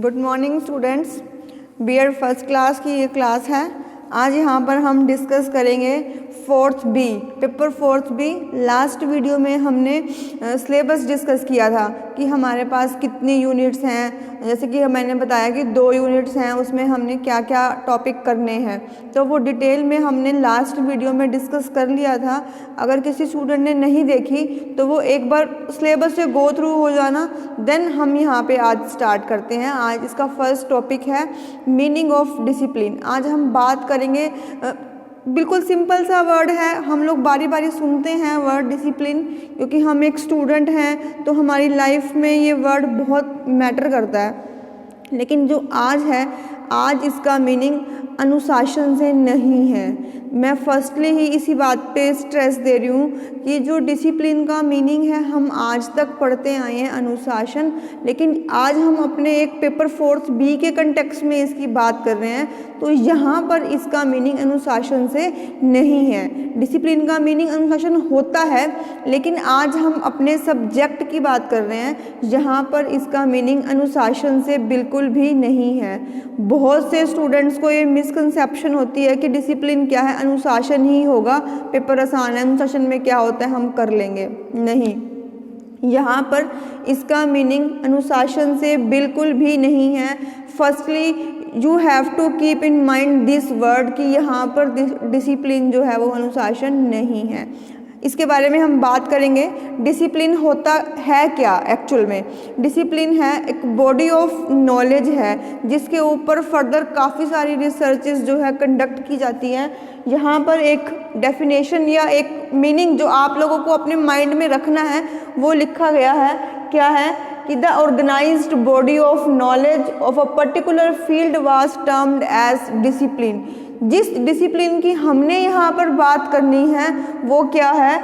Good morning students. BEd first class की ये class है। आज यहाँ पर हम डिस्कस करेंगे fourth B, paper fourth B. Last video में हमने सिलेबस डिस्कस किया था कि हमारे पास कितनी यूनिट्स हैं। जैसे कि मैंने बताया कि 2 यूनिट्स हैं, उसमें हमने क्या क्या टॉपिक करने हैं, तो वो डिटेल में हमने लास्ट वीडियो में डिस्कस कर लिया था। अगर किसी स्टूडेंट ने नहीं देखी तो वो एक बार सिलेबस से गो थ्रू हो जाना, देन हम यहाँ पे आज स्टार्ट करते हैं। आज इसका फर्स्ट टॉपिक है मीनिंग ऑफ डिसिप्लिन। आज हम बात करेंगे, बिल्कुल सिंपल सा वर्ड है, हम लोग बारी बारी सुनते हैं वर्ड डिसिप्लिन, क्योंकि हम एक स्टूडेंट हैं तो हमारी लाइफ में ये वर्ड बहुत मैटर करता है। लेकिन जो आज है, आज इसका मीनिंग अनुशासन से नहीं है। मैं फर्स्टली ही इसी बात पे स्ट्रेस दे रही हूँ कि जो डिसिप्लिन का मीनिंग है हम आज तक पढ़ते आए हैं अनुशासन, लेकिन आज हम अपने एक पेपर फोर्थ बी के कंटेक्स्ट में इसकी बात कर रहे हैं, तो यहाँ पर इसका मीनिंग अनुशासन से नहीं है। डिसिप्लिन का मीनिंग अनुशासन होता है, लेकिन आज हम अपने सब्जेक्ट की बात कर रहे हैं, जहाँ पर इसका मीनिंग अनुशासन से बिल्कुल भी नहीं है। बहुत से स्टूडेंट्स को ये मिसकंसेप्शन होती है कि डिसिप्लिन क्या है, अनुशासन ही होगा, पेपर आसान है, अनुशासन में क्या होता है हम कर लेंगे। नहीं, यहाँ पर इसका मीनिंग अनुशासन से बिल्कुल भी नहीं है। Firstly you have to keep in mind this word कि यहाँ पर डिसिप्लिन जो है वो अनुशासन नहीं है। इसके बारे में हम बात करेंगे। डिसिप्लिन होता है क्या एक्चुअल में? डिसिप्लिन है एक बॉडी ऑफ नॉलेज है, जिसके ऊपर फर्दर काफ़ी सारी रिसर्चेस जो है कंडक्ट की जाती हैं। यहाँ पर एक डेफिनेशन या एक मीनिंग जो आप लोगों को अपने माइंड में रखना है वो लिखा गया है। क्या है कि the organised body of knowledge of a particular field was termed as discipline. जिस डिसिप्लिन की हमने यहाँ पर बात करनी है वो क्या है?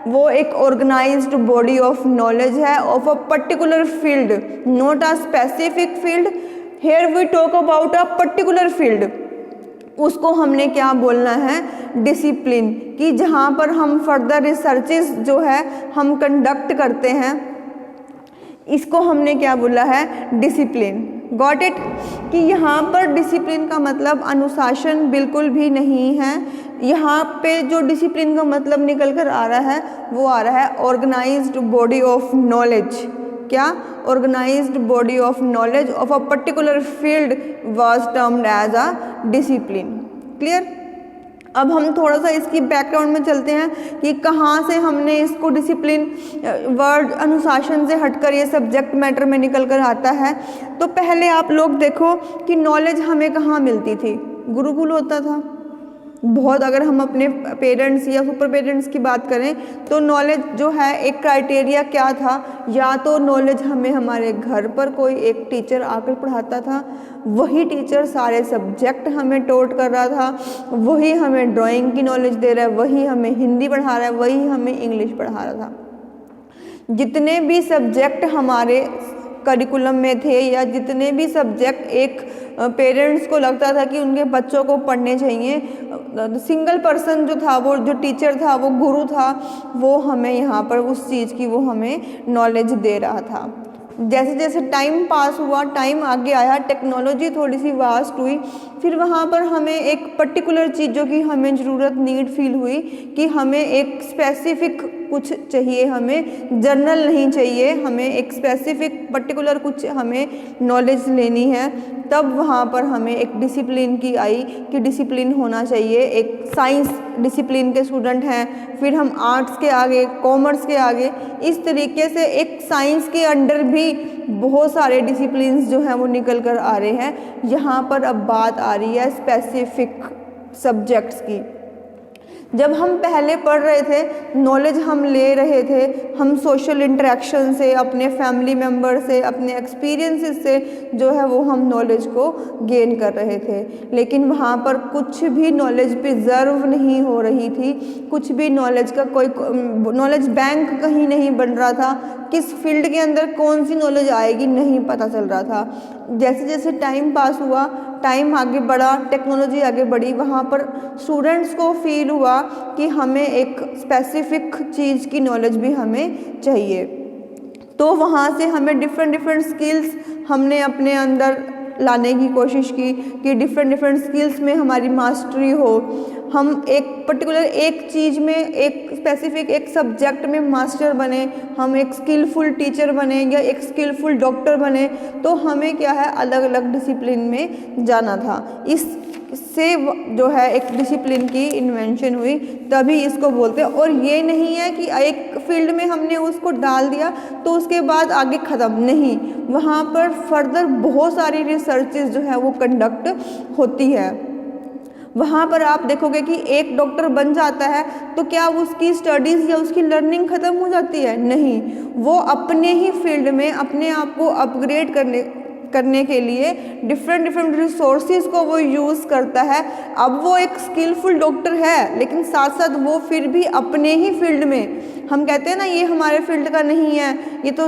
वो एक ऑर्गेनाइज्ड बॉडी ऑफ नॉलेज है of a particular field, not a specific field. Here we talk about a particular field, उसको हमने क्या बोलना है? डिसिप्लिन। कि जहाँ पर हम फर्दर रिसर्चेस जो है हम कंडक्ट करते हैं, इसको हमने क्या बोला है? डिसिप्लिन। Got it? कि यहाँ पर डिसिप्लिन का मतलब अनुशासन बिल्कुल भी नहीं है। यहाँ पे जो डिसिप्लिन का मतलब निकल कर आ रहा है वो आ रहा है ऑर्गेनाइज्ड बॉडी ऑफ नॉलेज। क्या? Organised body of knowledge of a particular field was termed as a discipline. Clear? अब हम थोड़ा सा इसकी बैकग्राउंड में चलते हैं कि कहाँ से हमने इसको डिसिप्लिन वर्ड अनुशासन से हटकर ये सब्जेक्ट मैटर में निकल कर आता है। तो पहले आप लोग देखो कि नॉलेज हमें कहाँ मिलती थी? गुरुकुल होता था बहुत। अगर हम अपने पेरेंट्स या सुपर पेरेंट्स की बात करें तो नॉलेज जो है एक क्राइटेरिया क्या था? या तो नॉलेज हमें हमारे घर पर कोई एक टीचर आकर पढ़ाता था, वही टीचर सारे सब्जेक्ट हमें टॉट कर रहा था, वही हमें ड्राइंग की नॉलेज दे रहा है, वही हमें हिंदी पढ़ा रहा है, वही हमें इंग्लिश पढ़ा रहा था। जितने भी सब्जेक्ट हमारे करिकुलम में थे या जितने भी सब्जेक्ट एक पेरेंट्स को लगता था कि उनके बच्चों को पढ़ने चाहिए, सिंगल पर्सन जो था, वो जो टीचर था, वो गुरु था, वो हमें यहाँ पर उस चीज़ की वो हमें नॉलेज दे रहा था। जैसे जैसे टाइम पास हुआ, टाइम आगे आया, टेक्नोलॉजी थोड़ी सी वास्ट हुई, फिर वहाँ पर हमें एक पर्टिकुलर चीज़ों की हमें ज़रूरत नीड फील हुई कि हमें एक स्पेसिफिक कुछ चाहिए, हमें जर्नल नहीं चाहिए, हमें एक स्पेसिफिक पर्टिकुलर कुछ हमें नॉलेज लेनी है। तब वहाँ पर हमें एक डिसिप्लिन की आई कि डिसिप्लिन होना चाहिए। एक साइंस डिसिप्लिन के स्टूडेंट हैं, फिर हम आर्ट्स के आगे, कॉमर्स के आगे, इस तरीके से एक साइंस के अंडर भी बहुत सारे डिसिप्लिन्स जो हैं वो निकल कर आ रहे हैं। यहाँ पर अब बात आ रही है स्पेसिफिक सब्जेक्ट्स की। जब हम पहले पढ़ रहे थे, नॉलेज हम ले रहे थे, हम सोशल इंटरेक्शन से, अपने फैमिली मेम्बर से, अपने एक्सपीरियंसेस से जो है वो हम नॉलेज को गेन कर रहे थे, लेकिन वहाँ पर कुछ भी नॉलेज प्रिजर्व नहीं हो रही थी, कुछ भी नॉलेज का कोई नॉलेज बैंक कहीं नहीं बन रहा था। किस फील्ड के अंदर कौन सी नॉलेज आएगी नहीं पता चल रहा था। जैसे जैसे टाइम पास हुआ, टाइम आगे बढ़ा, टेक्नोलॉजी आगे बढ़ी, वहाँ पर स्टूडेंट्स को फील हुआ कि हमें एक स्पेसिफिक चीज़ की नॉलेज भी हमें चाहिए। तो वहाँ से हमें डिफरेंट स्किल्स हमने अपने अंदर लाने की कोशिश की कि डिफरेंट स्किल्स में हमारी मास्टरी हो, हम एक पर्टिकुलर एक चीज़ में, एक स्पेसिफिक एक सब्जेक्ट में मास्टर बने, हम एक स्किलफुल टीचर बने या एक स्किलफुल डॉक्टर बने। तो हमें क्या है, अलग अलग डिसिप्लिन में जाना था। इससे जो है एक डिसिप्लिन की इन्वेंशन हुई, तभी इसको बोलते हैं। और ये नहीं है कि एक फील्ड में हमने उसको डाल दिया तो उसके बाद आगे ख़त्म, नहीं, वहाँ पर फर्दर बहुत सारी रिसर्चेज जो है वो कंडक्ट होती है। वहाँ पर आप देखोगे कि एक डॉक्टर बन जाता है तो क्या उसकी स्टडीज़ या उसकी लर्निंग ख़त्म हो जाती है? नहीं, वो अपने ही फील्ड में अपने आप को अपग्रेड करने के लिए डिफरेंट रिसोर्सेज को वो यूज़ करता है। अब वो एक स्किलफुल डॉक्टर है, लेकिन साथ साथ वो फिर भी अपने ही फील्ड में, हम कहते हैं ना ये हमारे फील्ड का नहीं है, ये तो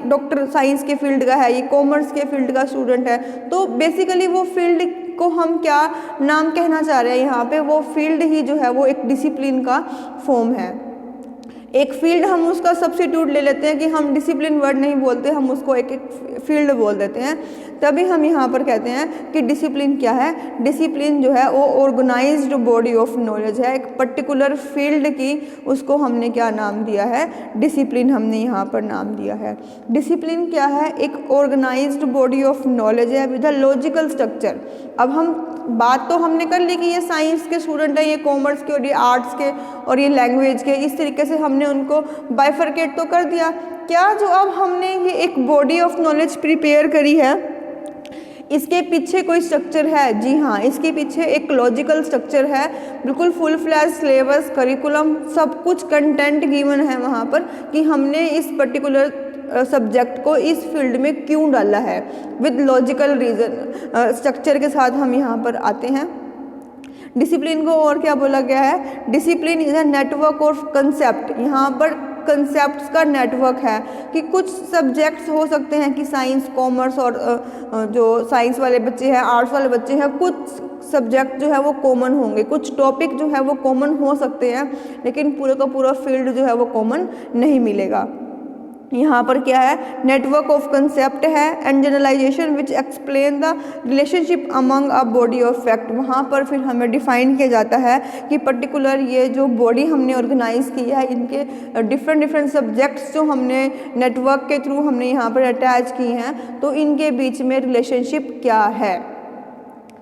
डॉक्टर साइंस के फील्ड का है, ये कॉमर्स के फील्ड का स्टूडेंट है, तो बेसिकली वो फील्ड को हम क्या नाम कहना चाह रहे हैं यहाँ पे, वो फील्ड ही जो है वो एक डिसिप्लिन का फॉर्म है। एक फील्ड हम उसका सब्स्टिट्यूट ले लेते हैं कि हम डिसिप्लिन वर्ड नहीं बोलते, हम उसको एक फील्ड बोल देते हैं, तभी हम यहाँ पर कहते हैं कि डिसिप्लिन क्या है। डिसिप्लिन जो है वो ऑर्गेनाइज्ड बॉडी ऑफ नॉलेज है, एक पर्टिकुलर फील्ड की उसको हमने क्या नाम दिया है, डिसिप्लिन हमने यहाँ पर नाम दिया है। डिसिप्लिन क्या है, एक ऑर्गेनाइज्ड बॉडी ऑफ नॉलेज है विद अ लॉजिकल स्ट्रक्चर। अब हम बात तो हमने कर ली कि ये साइंस के स्टूडेंट हैं, ये कॉमर्स के और ये आर्ट्स के और ये लैंग्वेज के, इस तरीके से हमने उनको बाइफरकेट तो कर दिया। क्या जो अब हमने ये एक बॉडी ऑफ नॉलेज प्रिपेयर करी है, इसके पीछे कोई स्ट्रक्चर है? जी हाँ, इसके पीछे एक लॉजिकल स्ट्रक्चर है, बिल्कुल फुल फ्लैश सिलेबस, करिकुलम, सब कुछ कंटेंट गिवन है वहाँ पर कि हमने इस पर्टिकुलर सब्जेक्ट को इस फील्ड में क्यों डाला है, विद लॉजिकल रीज़न स्ट्रक्चर के साथ हम यहाँ पर आते हैं। डिसिप्लिन को और क्या बोला गया है, discipline is a network of concept. यहाँ पर कंसेप्ट्स का नेटवर्क है कि कुछ सब्जेक्ट्स हो सकते हैं कि साइंस, कॉमर्स और जो साइंस वाले बच्चे हैं, आर्ट्स वाले बच्चे हैं, कुछ सब्जेक्ट जो है वो कॉमन होंगे, कुछ टॉपिक जो है वो कॉमन हो सकते हैं, लेकिन पूरे का पूरा फील्ड जो है वो कॉमन नहीं मिलेगा। यहाँ पर क्या है, नेटवर्क ऑफ कंसेप्ट है and generalisation which explain the relationship among a body of fact. वहाँ पर फिर हमें डिफाइन किया जाता है कि पर्टिकुलर ये जो बॉडी हमने ऑर्गेनाइज की है, इनके डिफरेंट सब्जेक्ट्स जो हमने नेटवर्क के थ्रू हमने यहाँ पर अटैच की हैं, तो इनके बीच में रिलेशनशिप क्या है।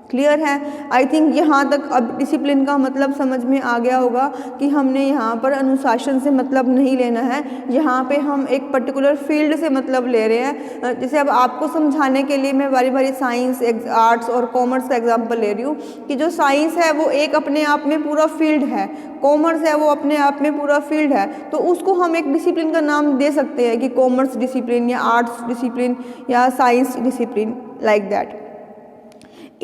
क्लियर है? आई थिंक यहाँ तक अब डिसिप्लिन का मतलब समझ में आ गया होगा कि हमने यहाँ पर अनुशासन से मतलब नहीं लेना है, यहाँ पे हम एक पर्टिकुलर फील्ड से मतलब ले रहे हैं। जैसे अब आपको समझाने के लिए मैं बारी बारी साइंस, आर्ट्स और कॉमर्स का एग्जांपल ले रही हूँ कि जो साइंस है वो एक अपने आप में पूरा फील्ड है, कॉमर्स है वो अपने आप में पूरा फील्ड है, तो उसको हम एक डिसिप्लिन का नाम दे सकते हैं कि कॉमर्स डिसिप्लिन या आर्ट्स डिसिप्लिन या science discipline, like that.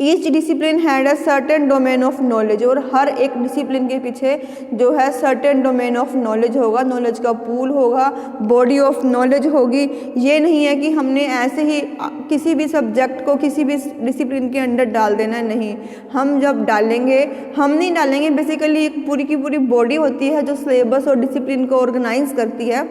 Each discipline had a certain domain of knowledge, और हर एक डिसिप्लिन के पीछे जो है सर्टेन डोमेन ऑफ नॉलेज होगा, नॉलेज का पूल होगा, बॉडी ऑफ नॉलेज होगी। ये नहीं है कि हमने ऐसे ही किसी भी सब्जेक्ट को किसी भी डिसिप्लिन के अंडर डाल देना, नहीं। हम जब डालेंगे, हम नहीं डालेंगे, बेसिकली एक पूरी की पूरी बॉडी होती है जो सिलेबस और डिसिप्लिन को ऑर्गेनाइज करती है,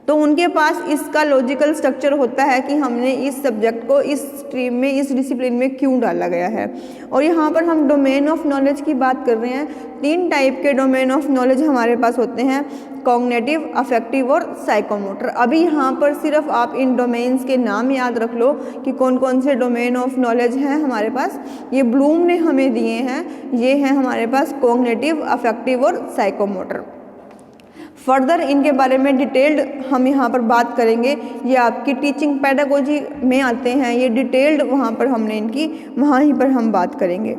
तो उनके पास इसका लॉजिकल स्ट्रक्चर होता है कि हमने इस सब्जेक्ट को इस स्ट्रीम में, इस डिसिप्लिन में क्यों डाला गया है। और यहाँ पर हम डोमेन ऑफ नॉलेज की बात कर रहे हैं। 3 टाइप के डोमेन ऑफ नॉलेज हमारे पास होते हैं, कॉग्निटिव, अफेक्टिव और साइकोमोटर। अभी यहाँ पर सिर्फ आप इन डोमेन्स के नाम याद रख लो कि कौन कौन से डोमेन ऑफ नॉलेज हैं हमारे पास। ये ब्लूम ने हमें दिए हैं, ये हैं हमारे पास कॉग्निटिव, अफेक्टिव और साइकोमोटर। फर्दर इनके बारे में डिटेल्ड हम यहाँ पर बात करेंगे, ये आपकी टीचिंग पेडागोजी में आते हैं, ये डिटेल्ड वहाँ पर हमने इनकी वहाँ ही पर हम बात करेंगे।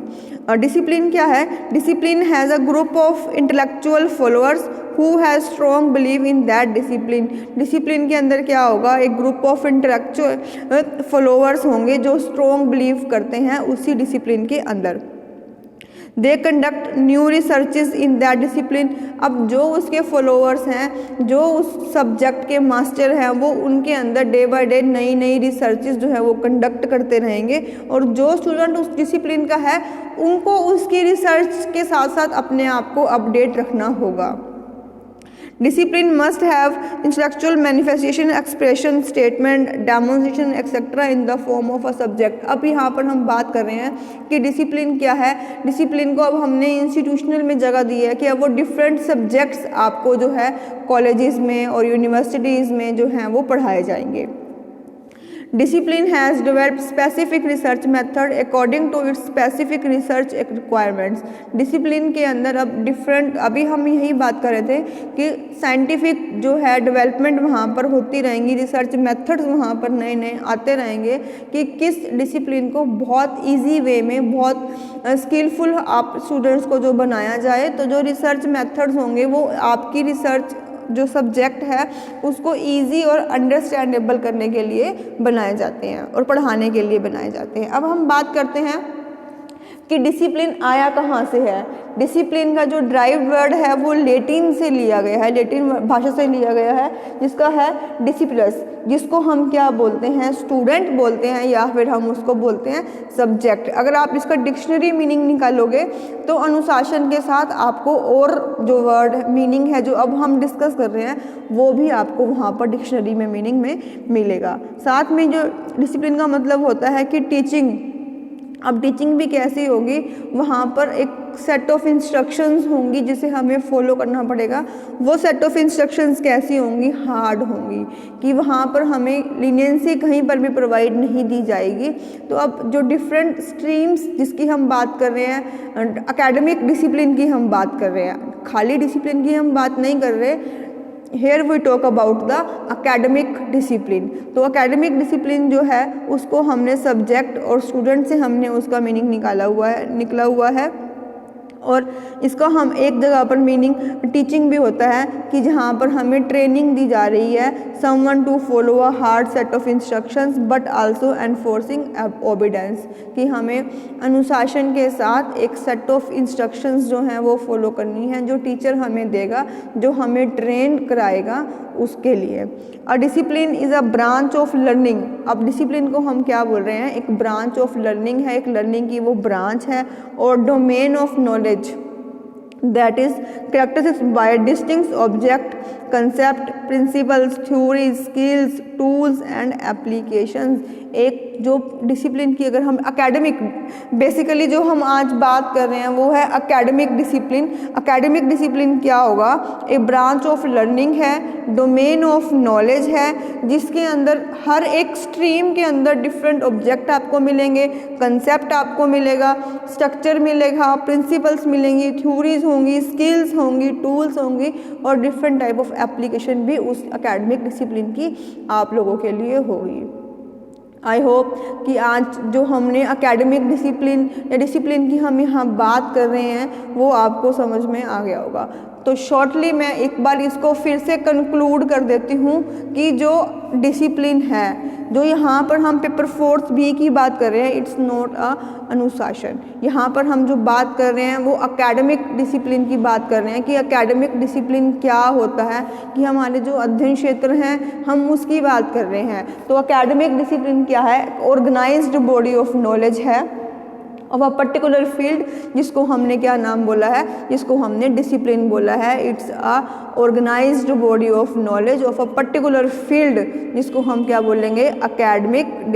डिसिप्लिन क्या है? Discipline has a group of intellectual followers who has strong believe in that discipline. Discipline के अंदर क्या होगा? एक ग्रुप ऑफ इंटेलेक्चुअल फॉलोअर्स होंगे जो स्ट्रॉन्ग बिलीव करते हैं उसी डिसिप्लिन के अंदर। They conduct new researches in that discipline. अब जो उसके फॉलोअर्स हैं, जो उस सब्जेक्ट के मास्टर हैं, वो उनके अंदर डे बाय डे नई नई रिसर्चेज जो है वो कंडक्ट करते रहेंगे, और जो स्टूडेंट उस डिसिप्लिन का है उनको उसकी रिसर्च के साथ साथ अपने आप को अपडेट रखना होगा। Discipline must have intellectual manifestation, expression, statement, demonstration etcetera in the form of a subject. अब यहाँ पर हम बात कर रहे हैं कि डिसिप्लिन क्या है। डिसिप्लिन को अब हमने इंस्टीट्यूशनल में जगह दी है कि अब वो डिफरेंट सब्जेक्ट्स आपको जो है कॉलेजेस में और यूनिवर्सिटीज़ में जो हैं वो पढ़ाए जाएंगे। Discipline has developed specific research method according to its specific research requirements। Discipline के अंदर अब डिफरेंट, अभी हम यही बात कर रहे थे कि साइंटिफिक जो है डेवलपमेंट वहाँ पर होती रहेंगी, रिसर्च मेथड्स वहाँ पर नए नए आते रहेंगे कि किस डिसिप्लिन को बहुत इजी वे में, बहुत स्किलफुल आप स्टूडेंट्स को जो बनाया जाए। तो जो रिसर्च मेथड्स होंगे वो आपकी रिसर्च जो सब्जेक्ट है उसको इजी और अंडरस्टैंडेबल करने के लिए बनाए जाते हैं और पढ़ाने के लिए बनाए जाते हैं। अब हम बात करते हैं कि डिसिप्लिन आया कहाँ से है। डिसिप्लिन का जो ड्राइव्ड वर्ड है वो लेटिन से लिया गया है, लेटिन भाषा से लिया गया है, जिसका है डिसिप्लिनस, जिसको हम क्या बोलते हैं, स्टूडेंट बोलते हैं, या फिर हम उसको बोलते हैं सब्जेक्ट। अगर आप इसका डिक्शनरी मीनिंग निकालोगे तो अनुशासन के साथ आपको और जो वर्ड मीनिंग है जो अब हम डिस्कस कर रहे हैं वो भी आपको वहाँ पर डिक्शनरी में मीनिंग में मिलेगा। साथ में जो डिसिप्लिन का मतलब होता है कि टीचिंग। अब टीचिंग भी कैसी होगी, वहाँ पर एक सेट ऑफ इंस्ट्रक्शंस होंगी जिसे हमें फॉलो करना पड़ेगा। वो सेट ऑफ इंस्ट्रक्शंस कैसी होंगी, हार्ड होंगी, कि वहाँ पर हमें लीनियंसी कहीं पर भी प्रोवाइड नहीं दी जाएगी। तो अब जो डिफरेंट स्ट्रीम्स जिसकी हम बात कर रहे हैं, एकेडमिक डिसिप्लिन की हम बात कर रहे हैं, खाली डिसिप्लिन की हम बात नहीं कर रहे। Here we talk about the academic discipline. तो एकेडमिक डिसिप्लिन जो है उसको हमने सब्जेक्ट और स्टूडेंट से हमने उसका मीनिंग निकला हुआ है और इसका हम एक जगह पर मीनिंग टीचिंग भी होता है कि जहाँ पर हमें ट्रेनिंग दी जा रही है, someone to follow a hard set of instructions but also enforcing obedience, कि हमें अनुशासन के साथ एक सेट ऑफ इंस्ट्रक्शंस जो हैं वो फॉलो करनी है, जो टीचर हमें देगा, जो हमें ट्रेन कराएगा उसके लिए। A discipline is a branch of learning. अब डिसिप्लिन को हम क्या बोल रहे हैं, एक ब्रांच ऑफ लर्निंग है, एक लर्निंग की वो ब्रांच है, और domain of knowledge that is characterized by distinct object, concept, principles, theories, skills, tools and applications। एक जो डिसिप्लिन की अगर हम एकेडमिक, बेसिकली जो हम आज बात कर रहे हैं वो है एकेडमिक डिसिप्लिन। एकेडमिक डिसिप्लिन क्या होगा, एक ब्रांच ऑफ लर्निंग है, डोमेन ऑफ नॉलेज है, जिसके अंदर हर एक स्ट्रीम के अंदर डिफरेंट ऑब्जेक्ट आपको मिलेंगे, कंसेप्ट आपको मिलेगा, स्ट्रक्चर मिलेगा, प्रिंसिपल्स मिलेंगी, थ्योरीज होंगी, स्किल्स होंगी, टूल्स होंगी और डिफरेंट टाइप ऑफ एप्लीकेशन भी उस एकेडमिक डिसिप्लिन की आप लोगों के लिए होगी। आई होप कि आज जो हमने एकेडमिक डिसिप्लिन या डिसिप्लिन की हम यहाँ बात कर रहे हैं वो आपको समझ में आ गया होगा। तो शॉर्टली मैं एक बार इसको फिर से कंक्लूड कर देती हूँ कि जो डिसिप्लिन है, जो यहाँ पर हम पेपर 4 बी की बात कर रहे हैं, इट्स नॉट अ अनुशासन। यहाँ पर हम जो बात कर रहे हैं वो एकेडमिक डिसिप्लिन की बात कर रहे हैं कि एकेडमिक डिसिप्लिन क्या होता है, कि हमारे जो अध्ययन क्षेत्र हैं हम उसकी बात कर रहे हैं। तो एकेडमिक डिसिप्लिन क्या है, ऑर्गेनाइज्ड बॉडी ऑफ नॉलेज है ऑफ अ पर्टिकुलर फील्ड, जिसको हमने क्या नाम बोला है, जिसको हमने डिसिप्लिन बोला है। It's a organised body of knowledge of a particular field, जिसको हम क्या बोलेंगे, एकेडमिक